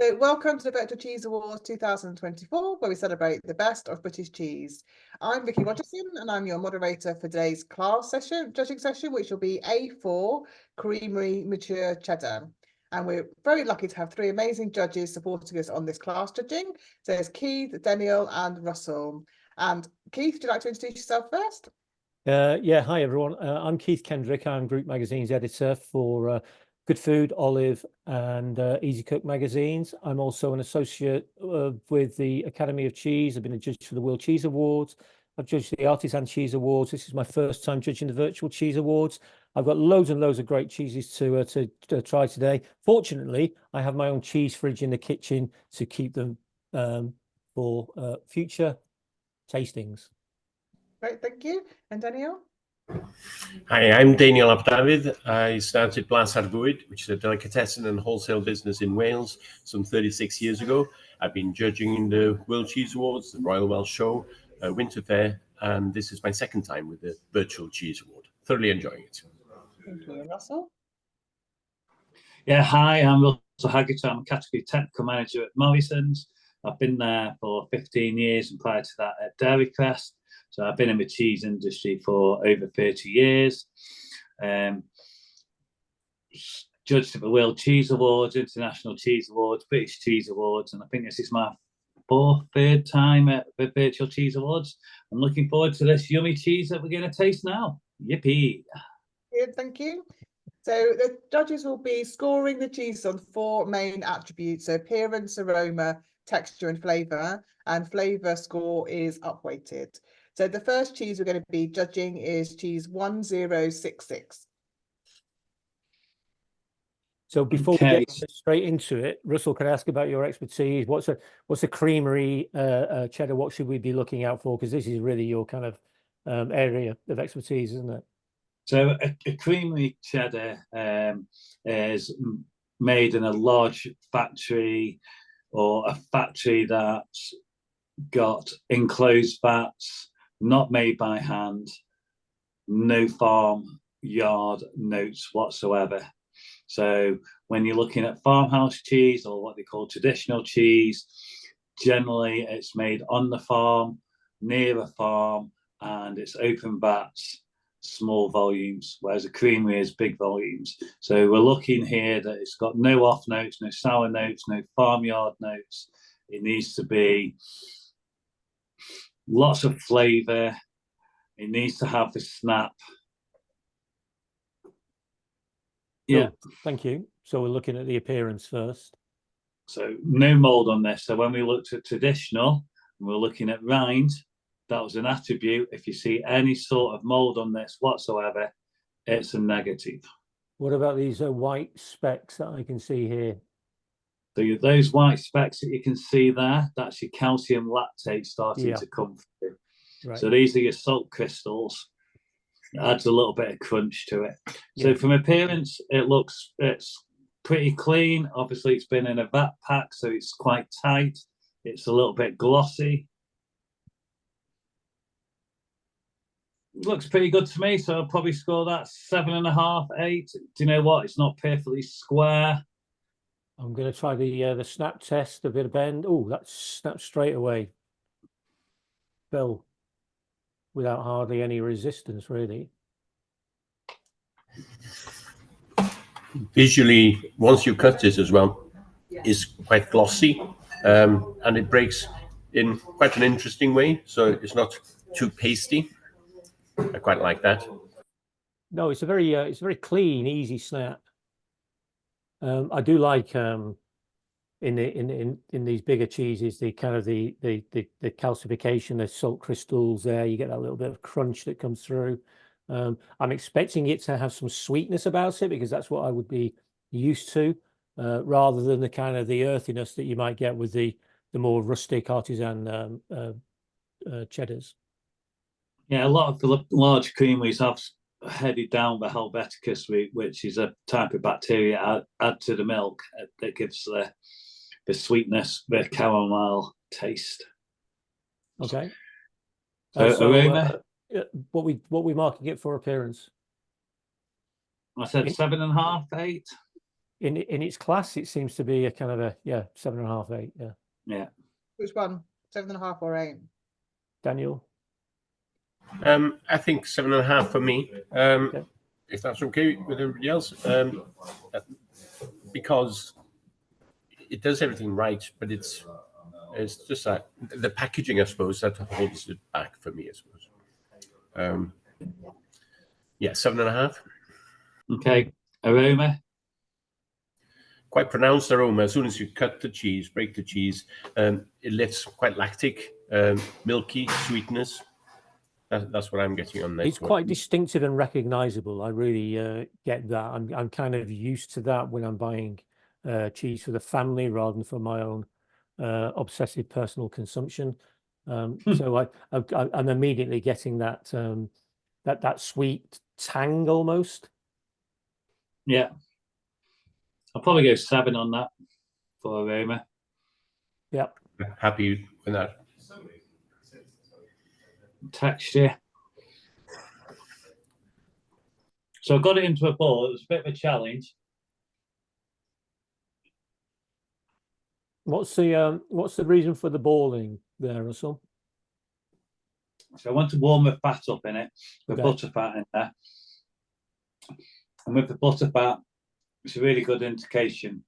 So welcome to the Virtual Cheese Awards 2024, where we celebrate the best of British cheese. I'm Vicky Rogerson, and I'm your moderator for today's judging session, which will be A4 Creamery Mature Cheddar. And we're very lucky to have three amazing judges supporting us on this class judging. So there's Keith, Daniel, and Russell. And Keith, would you like to introduce yourself first? Yeah, hi everyone. I'm Keith Kendrick. I'm Group Magazine's editor for Good Food, Olive, and Easy Cook magazines. I'm also an associate with the Academy of Cheese. I've been a judge for the World Cheese Awards. I've judged the Artisan Cheese Awards. This is my first time judging the Virtual Cheese Awards. I've got loads and loads of great cheeses to try today. Fortunately, I have my own cheese fridge in the kitchen to keep them for future tastings. Great, thank you. And Daniel? Hi, I'm Daniel Abdavid. I started Blas ar Bwyd, which is a delicatessen and wholesale business in Wales some 36 years ago. I've been judging in the World Cheese Awards, the Royal Welsh Show, Winter Fair, and this is my second time with the Virtual Cheese Award. Thoroughly enjoying it. Thank you. Russell? Yeah, hi, I'm Russell Haggett. I'm a category technical manager at Morrison's. I've been there for 15 years and prior to that at Dairy Crest. So I've been in the cheese industry for over 30 years. Judged at the World Cheese Awards, International Cheese Awards, British Cheese Awards, and I think this is my third time at the Virtual Cheese Awards. I'm looking forward to this yummy cheese that we're going to taste now. Yippee! Good, thank you. So the judges will be scoring the cheese on four main attributes: so appearance, aroma, texture, and flavour. And flavour score is upweighted. So the first cheese we're going to be judging is cheese 1066. So before we get straight into it, Russell, can I ask about your expertise? What's a creamery cheddar? What should we be looking out for? Because this is really your kind of area of expertise, isn't it? So a creamery cheddar is made in a large factory, or a factory that's got enclosed vats, not made by hand, no farm yard notes whatsoever. So when you're looking at farmhouse cheese, or what they call traditional cheese, generally it's made on the farm, near a farm, and it's open vats, small volumes, whereas a creamery is big volumes. So we're looking here that it's got no off notes, no sour notes, no farmyard notes. It needs to be lots of flavour. It needs to have the snap. Yeah. Oh, thank you. So we're looking at the appearance first. So no mould on this. So when we looked at traditional and we're looking at rind, that was an attribute. If you see any sort of mould on this whatsoever, it's a negative. What about these white specks that I can see here? So those white specks that you can see there, that's your calcium lactate starting to come through. Right. So these are your salt crystals. It adds a little bit of crunch to it. So from appearance, it's pretty clean. Obviously, it's been in a vat pack, so it's quite tight. It's a little bit glossy. Looks pretty good to me, so I'll probably score that 7.5, 8. Do you know what? It's not perfectly square. I'm going to try the snap test, a bit of bend. Oh, that snapped straight away. Fell without hardly any resistance, really. Visually, once you cut this as well, it's quite glossy, and it breaks in quite an interesting way. So it's not too pasty. I quite like that. No, it's a very clean, easy snap. I do like in these bigger cheeses the kind of the calcification, the salt crystals there. You get that little bit of crunch that comes through. I'm expecting it to have some sweetness about it because that's what I would be used to, rather than the kind of the earthiness that you might get with the more rustic artisan cheddars. Yeah, a lot of the large creameries have headed down the Helveticus route, which is a type of bacteria add to the milk that gives the sweetness, the caramel taste. Okay. So aroma. What we marking it for appearance? I said 7.5, 8. in its class, it seems to be a kind of a 7.5, 8. Yeah. Yeah. Which one? 7.5 or 8? Daniel. I think 7.5 for me. Okay. If that's okay with everybody else, because it does everything right, but it's just that the packaging, I suppose, that holds it back for me, I suppose. Yeah, 7.5. Okay. Aroma. Quite pronounced aroma. As soon as you cut the cheese, break the cheese, it lifts quite lactic, milky sweetness. That's what I'm getting on this. It's quite distinctive and recognizable. I really get that. I'm kind of used to that when I'm buying cheese for the family rather than for my own obsessive personal consumption. So I'm immediately getting that that sweet tang almost. Yeah. I'll probably go 7 on that for aroma. Yeah. Happy with that. Texture. So I got it into a bowl. It was a bit of a challenge. What's the reason for the balling there, Russell? So I want to warm the fat up in it, the Okay. butter fat in there. And with the butter fat, it's a really good indication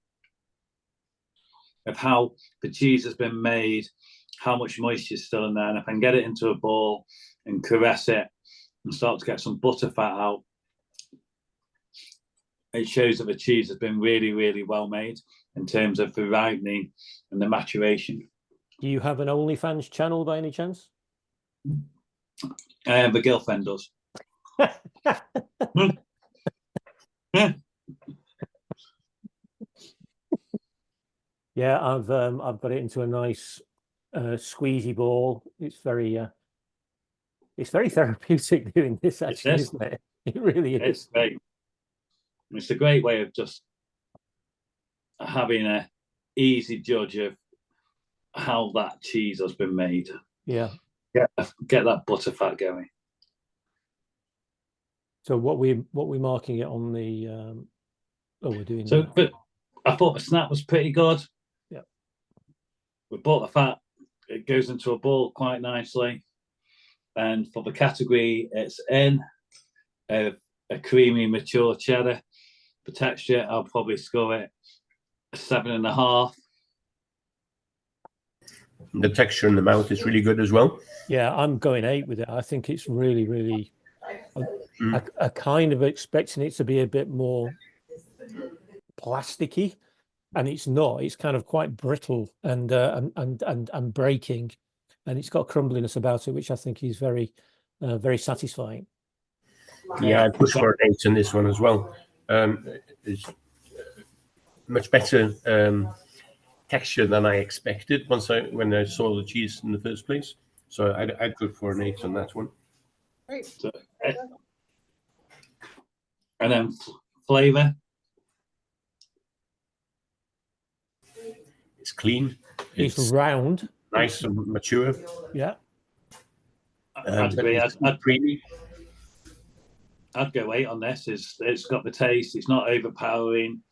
of how the cheese has been made, how much moisture is still in there. And if I can get it into a bowl and caress it and start to get some butter fat out, it shows that the cheese has been really, really well made in terms of the ripening and the maturation. Do you have an OnlyFans channel by any chance? The girlfriend does. Yeah, I've got it into a nice squeezy ball. It's very therapeutic doing this, actually, isn't it? It really is. It's great. It's a great way of just having an easy judge of how that cheese has been made. Yeah. Get that butter fat going. So what we're marking it on the we're doing so that. But I thought the snap was pretty good. Yeah. We bought the fat, it goes into a bowl quite nicely. And for the category it's in, a creamy mature cheddar. For texture, I'll probably score it a 7.5. The texture in the mouth is really good as well. Yeah, I'm going 8 with it. I think it's really, really. I kind of expecting it to be a bit more plasticky, and it's not. It's kind of quite brittle and breaking, and it's got crumbliness about it, which I think is very, very satisfying. Yeah, I push for an 8 on this one as well. It's much better texture than I expected when I saw the cheese in the first place. So I'd go for an 8 on that one. Great. And then flavour. It's clean. It's round, nice and mature. Yeah. I'd agree. Creamy. I'd go 8 on this. It's got the taste. It's not overpowering.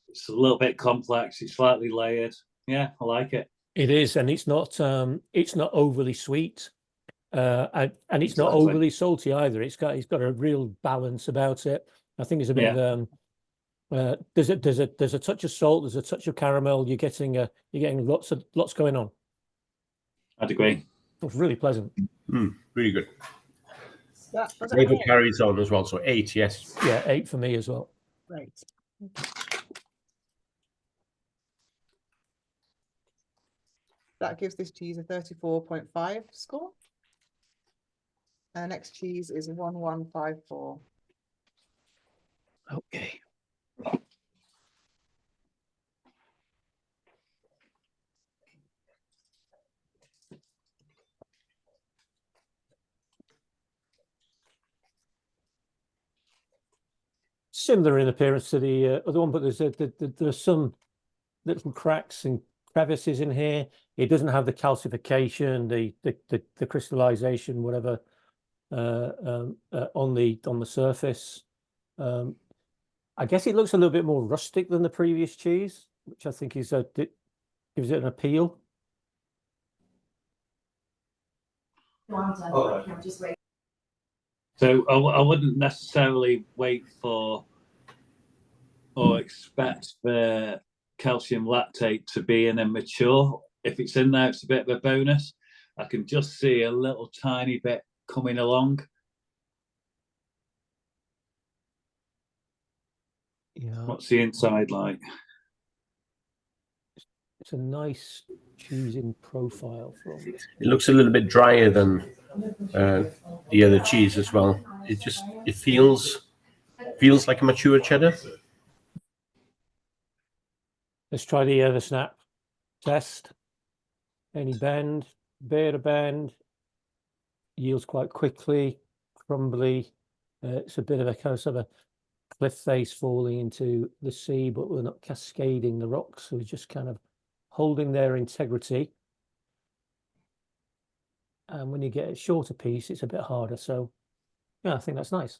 It's a little bit complex. It's slightly layered. Yeah, I like it. It is, and it's not overly sweet, and it's not overly salty either. It's got a real balance about it. I think it's a bit of there's a touch of salt, there's a touch of caramel. You're getting lots going on. I'd agree. It's really pleasant. Really good. That Flavor carries on as well. So 8, yes. Yeah, 8 for me as well. Great. That gives this cheese a 34.5 score. Our next cheese is 1154. Okay. Similar in appearance to the other one, but there's some little cracks and crevices in here. It doesn't have the calcification, the crystallization, whatever, on the surface. I guess it looks a little bit more rustic than the previous cheese, which I think is gives it an appeal. So I wouldn't necessarily wait for or expect the calcium lactate to be in a mature. If it's in there, it's a bit of a bonus. I can just see a little tiny bit coming along. Yeah. What's the inside like? It's a nice cheese in profile from. It looks a little bit drier than the other cheese as well. It feels like a mature cheddar. Let's try the snap test. Any bend, bit of bend, yields quite quickly, crumbly. It's a bit of a kind of sort of a cliff face falling into the sea, but we're not cascading the rocks, so we're just kind of holding their integrity. And when you get a shorter piece, it's a bit harder. So yeah, I think that's nice.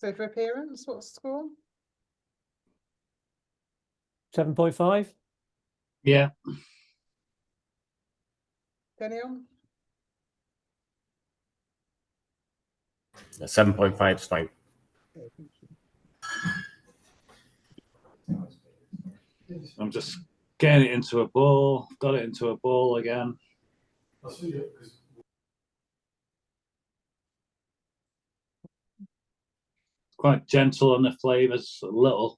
So for appearance, what's the score? 7.5. Yeah. Daniel? 7.5 is fine. I'm just getting it into a bowl. Got it into a bowl again. Quite gentle on the flavors. A little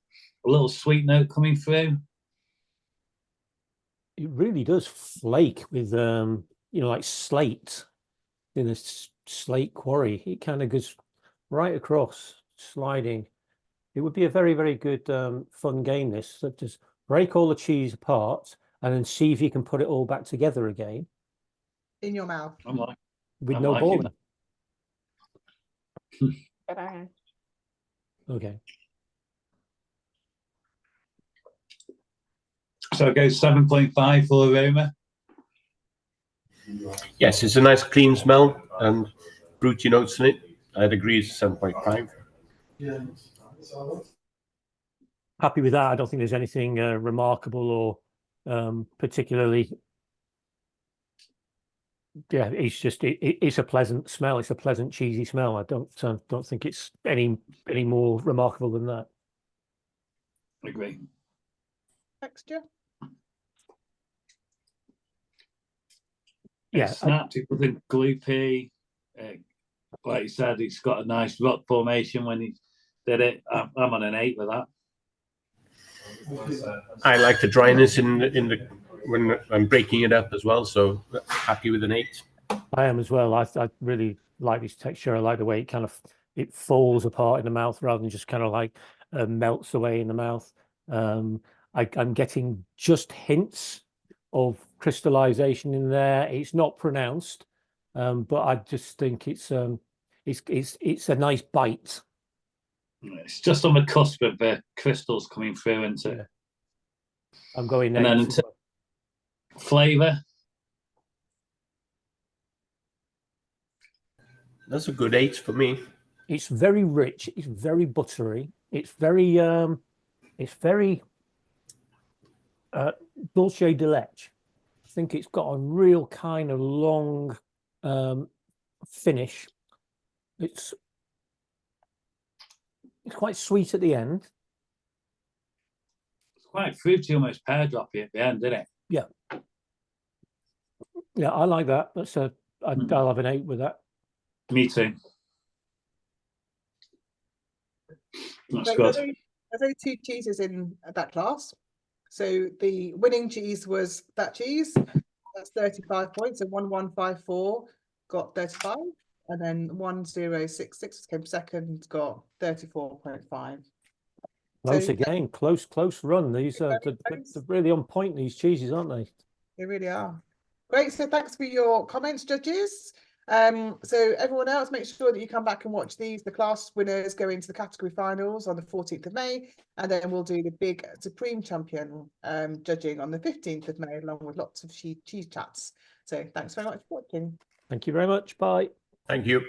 sweet note coming through. It really does flake with like slate in a slate quarry. It kind of goes right across, sliding. It would be a very, very good fun game, this. So just break all the cheese apart and then see if you can put it all back together again. In your mouth. With no balling. Okay. So it goes 7.5 for aroma. Yes, it's a nice clean smell and fruity notes in it. I'd agree it's 7.5. Happy with that. I don't think there's anything remarkable or particularly. Yeah, it's just it's a pleasant smell. It's a pleasant cheesy smell. I don't think it's any more remarkable than that. Agree. Texture? Yeah, snapped. It wasn't gloopy. Like you said, it's got a nice rock formation when he did it. I'm on an 8 with that. I like the dryness in the when I'm breaking it up as well. So happy with an 8. I am as well. I really like this texture. I like the way it falls apart in the mouth rather than just kind of like melts away in the mouth. I'm getting just hints of crystallization in there. It's not pronounced, but I just think it's a nice bite. It's just on the cusp of the crystals coming through into it. I'm going and then into flavor. That's a good 8 for me. It's very rich. It's very buttery. It's very dulce de leche. I think it's got a real kind of long finish. It's quite sweet at the end. It's quite fruity, almost pear droppy at the end, isn't it? Yeah. Yeah, I like that. I'll have an 8 with that. Me too. That's So good. there's only 2 cheeses in that class. So the winning cheese was that cheese. That's 35 points. So 1154 got 35. And then 1066 came second, got 34.5. Close So, again. Close run. These are they're really on point, these cheeses, aren't they? They really are. Great. So thanks for your comments, judges. So everyone else, make sure that you come back and watch these. The class winners go into the category finals on the 14th of May, and then we'll do the big Supreme Champion judging on the 15th of May, along with lots of cheese chats. So thanks very much for watching. Thank you very much. Bye. Thank you.